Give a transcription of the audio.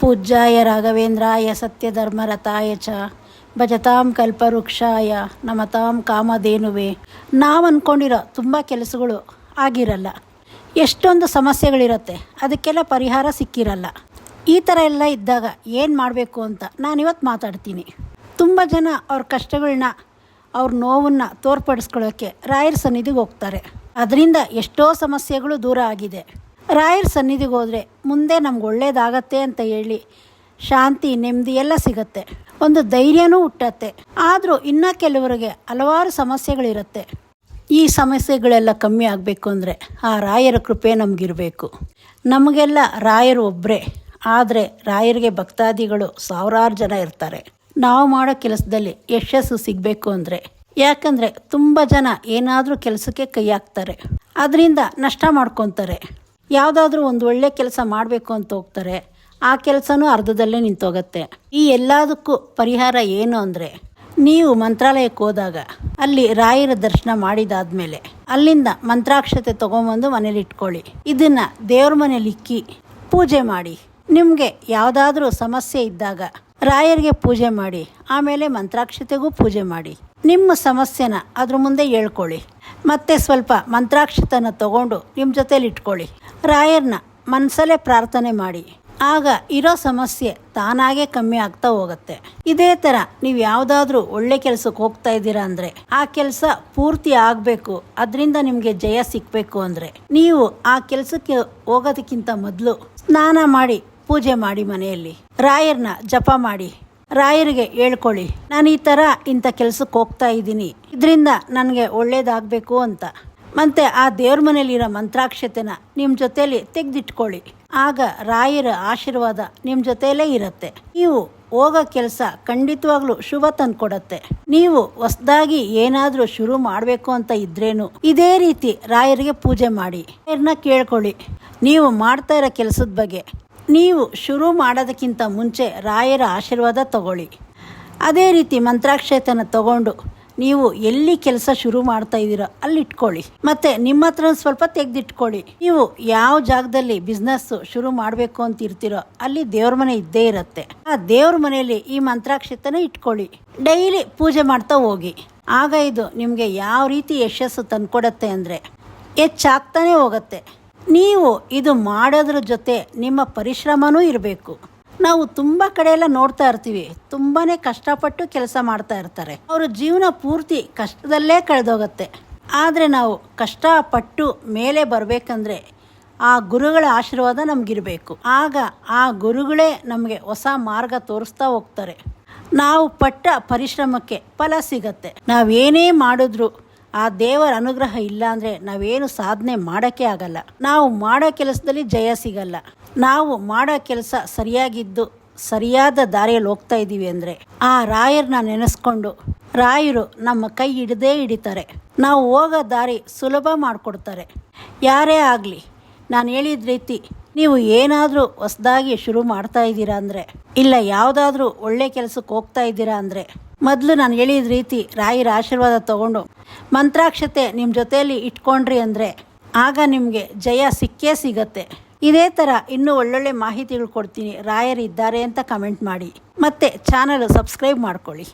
ಪೂಜ್ಯಾಯ ರಾಘವೇಂದ್ರಾಯ ಸತ್ಯಧರ್ಮರತಾಯ ಚ ಭಜತಾಂ ಕಲ್ಪವೃಕ್ಷಾಯ ನಮತಾಂ ಕಾಮಧೇನುವೆ. ನಾವು ಅಂದ್ಕೊಂಡಿರೋ ತುಂಬ ಕೆಲಸಗಳು ಆಗಿರಲ್ಲ, ಎಷ್ಟೊಂದು ಸಮಸ್ಯೆಗಳಿರುತ್ತೆ, ಅದಕ್ಕೆಲ್ಲ ಪರಿಹಾರ ಸಿಕ್ಕಿರಲ್ಲ. ಈ ಥರ ಎಲ್ಲ ಇದ್ದಾಗ ಏನು ಮಾಡಬೇಕು ಅಂತ ನಾನಿವತ್ತು ಮಾತಾಡ್ತೀನಿ. ತುಂಬ ಜನ ಅವ್ರ ಕಷ್ಟಗಳನ್ನ, ಅವ್ರ ನೋವನ್ನು ತೋರ್ಪಡಿಸ್ಕೊಳ್ಳೋಕ್ಕೆ ರಾಯರ ಸನ್ನಿಧಿಗೆ ಹೋಗ್ತಾರೆ. ಅದರಿಂದ ಎಷ್ಟೋ ಸಮಸ್ಯೆಗಳು ದೂರ ಆಗಿದೆ. ರಾಯರ ಸನ್ನಿಧಿಗೆ ಹೋದರೆ ಮುಂದೆ ನಮ್ಗೆ ಒಳ್ಳೇದಾಗತ್ತೆ ಅಂತ ಹೇಳಿ ಶಾಂತಿ, ನೆಮ್ಮದಿ ಎಲ್ಲ ಸಿಗತ್ತೆ, ಒಂದು ಧೈರ್ಯನೂ ಹುಟ್ಟತ್ತೆ. ಆದರೂ ಇನ್ನೂ ಕೆಲವರಿಗೆ ಹಲವಾರು ಸಮಸ್ಯೆಗಳಿರುತ್ತೆ. ಈ ಸಮಸ್ಯೆಗಳೆಲ್ಲ ಕಮ್ಮಿ ಆಗಬೇಕು ಅಂದರೆ ಆ ರಾಯರ ಕೃಪೆ ನಮಗಿರಬೇಕು. ನಮಗೆಲ್ಲ ರಾಯರು ಒಬ್ಬರೇ, ಆದರೆ ರಾಯರಿಗೆ ಭಕ್ತಾದಿಗಳು ಸಾವಿರಾರು ಜನ ಇರ್ತಾರೆ. ನಾವು ಮಾಡೋ ಕೆಲಸದಲ್ಲಿ ಯಶಸ್ಸು ಸಿಗಬೇಕು ಅಂದರೆ, ಯಾಕಂದರೆ ತುಂಬ ಜನ ಏನಾದರೂ ಕೆಲಸಕ್ಕೆ ಕೈ ಹಾಕ್ತಾರೆ, ಅದರಿಂದ ನಷ್ಟ ಮಾಡ್ಕೊತಾರೆ. ಯಾವುದಾದ್ರೂ ಒಂದು ಒಳ್ಳೆ ಕೆಲಸ ಮಾಡಬೇಕು ಅಂತ ಹೋಗ್ತಾರೆ, ಆ ಕೆಲಸನೂ ಅರ್ಧದಲ್ಲೇ ನಿಂತೋಗುತ್ತೆ. ಈ ಎಲ್ಲದಕ್ಕೂ ಪರಿಹಾರ ಏನು ಅಂದರೆ, ನೀವು ಮಂತ್ರಾಲಯಕ್ಕೆ ಹೋದಾಗ ಅಲ್ಲಿ ರಾಯರ ದರ್ಶನ ಮಾಡಿದಾದ್ಮೇಲೆ ಅಲ್ಲಿಂದ ಮಂತ್ರಾಕ್ಷತೆ ತೊಗೊಂಬಂದು ಮನೇಲಿ ಇಟ್ಕೊಳ್ಳಿ. ಇದನ್ನು ದೇವ್ರ ಮನೇಲಿ ಇಕ್ಕಿ ಪೂಜೆ ಮಾಡಿ. ನಿಮಗೆ ಯಾವುದಾದ್ರೂ ಸಮಸ್ಯೆ ಇದ್ದಾಗ ರಾಯರಿಗೆ ಪೂಜೆ ಮಾಡಿ, ಆಮೇಲೆ ಮಂತ್ರಾಕ್ಷತೆಗೂ ಪೂಜೆ ಮಾಡಿ. ನಿಮ್ಮ ಸಮಸ್ಯೆನ ಅದ್ರ ಮುಂದೆ ಹೇಳ್ಕೊಳ್ಳಿ. ಮತ್ತೆ ಸ್ವಲ್ಪ ಮಂತ್ರಾಕ್ಷತನ ತಗೊಂಡು ನಿಮ್ಮ ಜೊತೇಲಿ ಇಟ್ಕೊಳ್ಳಿ. ರಾಯರನ್ನ ಮನಸಲ್ಲೇ ಪ್ರಾರ್ಥನೆ ಮಾಡಿ. ಆಗ ಇರೋ ಸಮಸ್ಯೆ ತಾನಾಗೇ ಕಮ್ಮಿ ಆಗ್ತಾ ಹೋಗುತ್ತೆ. ಇದೇ ಥರ ನೀವು ಯಾವುದಾದ್ರೂ ಒಳ್ಳೆ ಕೆಲಸಕ್ಕೆ ಹೋಗ್ತಾ ಇದ್ದೀರಾ ಅಂದರೆ, ಆ ಕೆಲಸ ಪೂರ್ತಿ ಆಗಬೇಕು, ಅದರಿಂದ ನಿಮಗೆ ಜಯ ಸಿಕ್ಕಬೇಕು ಅಂದರೆ, ನೀವು ಆ ಕೆಲಸಕ್ಕೆ ಹೋಗೋದಕ್ಕಿಂತ ಮೊದಲು ಸ್ನಾನ ಮಾಡಿ ಪೂಜೆ ಮಾಡಿ, ಮನೆಯಲ್ಲಿ ರಾಯರನ್ನ ಜಪ ಮಾಡಿ, ರಾಯರಿಗೆ ಹೇಳ್ಕೊಳ್ಳಿ, ನಾನು ಈ ಥರ ಇಂಥ ಕೆಲಸಕ್ಕೆ ಹೋಗ್ತಾ ಇದ್ದೀನಿ, ಇದರಿಂದ ನನಗೆ ಒಳ್ಳೇದಾಗಬೇಕು ಅಂತ. ಮತ್ತು ಆ ದೇವ್ರ ಮನೇಲಿರೋ ಮಂತ್ರಾಕ್ಷತೆನ ನಿಮ್ಮ ಜೊತೇಲಿ ತೆಗೆದಿಟ್ಕೊಳ್ಳಿ. ಆಗ ರಾಯರ ಆಶೀರ್ವಾದ ನಿಮ್ಮ ಜೊತೆಯಲ್ಲೇ ಇರುತ್ತೆ. ನೀವು ಹೋಗೋ ಕೆಲಸ ಖಂಡಿತವಾಗ್ಲೂ ಶುಭ ತಂದುಕೊಡತ್ತೆ. ನೀವು ಹೊಸದಾಗಿ ಏನಾದರೂ ಶುರು ಮಾಡಬೇಕು ಅಂತ ಇದ್ರೇನು ಇದೇ ರೀತಿ ರಾಯರಿಗೆ ಪೂಜೆ ಮಾಡಿ, ರಾಯರನ್ನ ಕೇಳ್ಕೊಳ್ಳಿ. ನೀವು ಮಾಡ್ತಾ ಇರೋ ಕೆಲಸದ ಬಗ್ಗೆ ನೀವು ಶುರು ಮಾಡೋದಕ್ಕಿಂತ ಮುಂಚೆ ರಾಯರ ಆಶೀರ್ವಾದ ತಗೊಳ್ಳಿ. ಅದೇ ರೀತಿ ಮಂತ್ರಾಕ್ಷತೆನ ತಗೊಂಡು ನೀವು ಎಲ್ಲಿ ಕೆಲಸ ಶುರು ಮಾಡ್ತಾ ಇದ್ದೀರೋ ಅಲ್ಲಿ ಇಟ್ಕೊಳ್ಳಿ. ಮತ್ತು ನಿಮ್ಮ ಹತ್ರ ಸ್ವಲ್ಪ ತೆಗೆದಿಟ್ಕೊಳ್ಳಿ. ನೀವು ಯಾವ ಜಾಗದಲ್ಲಿ ಬಿಸ್ನೆಸ್ಸು ಶುರು ಮಾಡಬೇಕು ಅಂತ ಇರ್ತೀರೋ ಅಲ್ಲಿ ದೇವ್ರ ಮನೆ ಇದ್ದೇ ಇರುತ್ತೆ. ಆ ದೇವ್ರ ಮನೆಯಲ್ಲಿ ಈ ಮಂತ್ರಾಕ್ಷತೆನ ಇಟ್ಕೊಳ್ಳಿ. ಡೈಲಿ ಪೂಜೆ ಮಾಡ್ತಾ ಹೋಗಿ. ಆಗ ಇದು ನಿಮಗೆ ಯಾವ ರೀತಿ ಯಶಸ್ಸು ತಂದುಕೊಡತ್ತೆ ಅಂದರೆ, ಹೆಚ್ಚಾಗ್ತಾನೆ ಹೋಗುತ್ತೆ. ನೀವು ಇದು ಮಾಡೋದ್ರ ಜೊತೆ ನಿಮ್ಮ ಪರಿಶ್ರಮನೂ ಇರಬೇಕು. ನಾವು ತುಂಬ ಕಡೆ ಎಲ್ಲ ನೋಡ್ತಾ ಇರ್ತೀವಿ, ತುಂಬಾ ಕಷ್ಟಪಟ್ಟು ಕೆಲಸ ಮಾಡ್ತಾ ಇರ್ತಾರೆ, ಅವರ ಜೀವನ ಪೂರ್ತಿ ಕಷ್ಟದಲ್ಲೇ ಕಳೆದೋಗುತ್ತೆ. ಆದರೆ ನಾವು ಕಷ್ಟಪಟ್ಟು ಮೇಲೆ ಬರಬೇಕಂದ್ರೆ ಆ ಗುರುಗಳ ಆಶೀರ್ವಾದ ನಮಗಿರಬೇಕು. ಆಗ ಆ ಗುರುಗಳೇ ನಮಗೆ ಹೊಸ ಮಾರ್ಗ ತೋರಿಸ್ತಾ ಹೋಗ್ತಾರೆ. ನಾವು ಪಟ್ಟ ಪರಿಶ್ರಮಕ್ಕೆ ಫಲ ಸಿಗತ್ತೆ. ನಾವೇನೇ ಮಾಡಿದ್ರು ಆ ದೇವರ ಅನುಗ್ರಹ ಇಲ್ಲ ಅಂದರೆ ನಾವೇನು ಸಾಧನೆ ಮಾಡೋಕ್ಕೆ ಆಗಲ್ಲ. ನಾವು ಮಾಡೋ ಕೆಲಸದಲ್ಲಿ ಜಯ ಸಿಗಲ್ಲ. ನಾವು ಮಾಡೋ ಕೆಲಸ ಸರಿಯಾಗಿದ್ದು ಸರಿಯಾದ ದಾರಿಯಲ್ಲಿ ಹೋಗ್ತಾ ಇದ್ದೀವಿ ಅಂದರೆ ಆ ರಾಯರನ್ನ ನೆನೆಸ್ಕೊಂಡು ರಾಯರು ನಮ್ಮ ಕೈ ಹಿಡಿತಾರೆ. ನಾವು ಹೋಗೋ ದಾರಿ ಸುಲಭ ಮಾಡಿಕೊಡ್ತಾರೆ. ಯಾರೇ ಆಗಲಿ, ನಾನು ಹೇಳಿದ ರೀತಿ ನೀವು ಏನಾದರೂ ಹೊಸದಾಗಿ ಶುರು ಮಾಡ್ತಾ ಇದ್ದೀರಾ ಅಂದರೆ, ಇಲ್ಲ ಯಾವುದಾದ್ರೂ ಒಳ್ಳೆ ಕೆಲಸಕ್ಕೆ ಹೋಗ್ತಾ ಇದ್ದೀರಾ ಅಂದರೆ, ಮೊದಲು ನಾನು ಹೇಳಿದ ರೀತಿ ರಾಯರ ಆಶೀರ್ವಾದ ತಗೊಂಡು ಮಂತ್ರಾಕ್ಷತೆ ನಿಮ್ಮ ಜೊತೆಯಲ್ಲಿ ಇಟ್ಕೊಂಡ್ರಿ ಅಂದರೆ ಆಗ ನಿಮಗೆ ಜಯ ಸಿಕ್ಕೇ ಸಿಗತ್ತೆ. ಇದೇ ಥರ ಇನ್ನೂ ಒಳ್ಳೊಳ್ಳೆ ಮಾಹಿತಿಗಳು ಕೊಡ್ತೀನಿ. ರಾಯರು ಇದ್ದಾರೆ ಅಂತ ಕಮೆಂಟ್ ಮಾಡಿ, ಮತ್ತು ಚಾನಲ್ ಸಬ್ಸ್ಕ್ರೈಬ್ ಮಾಡ್ಕೊಳ್ಳಿ.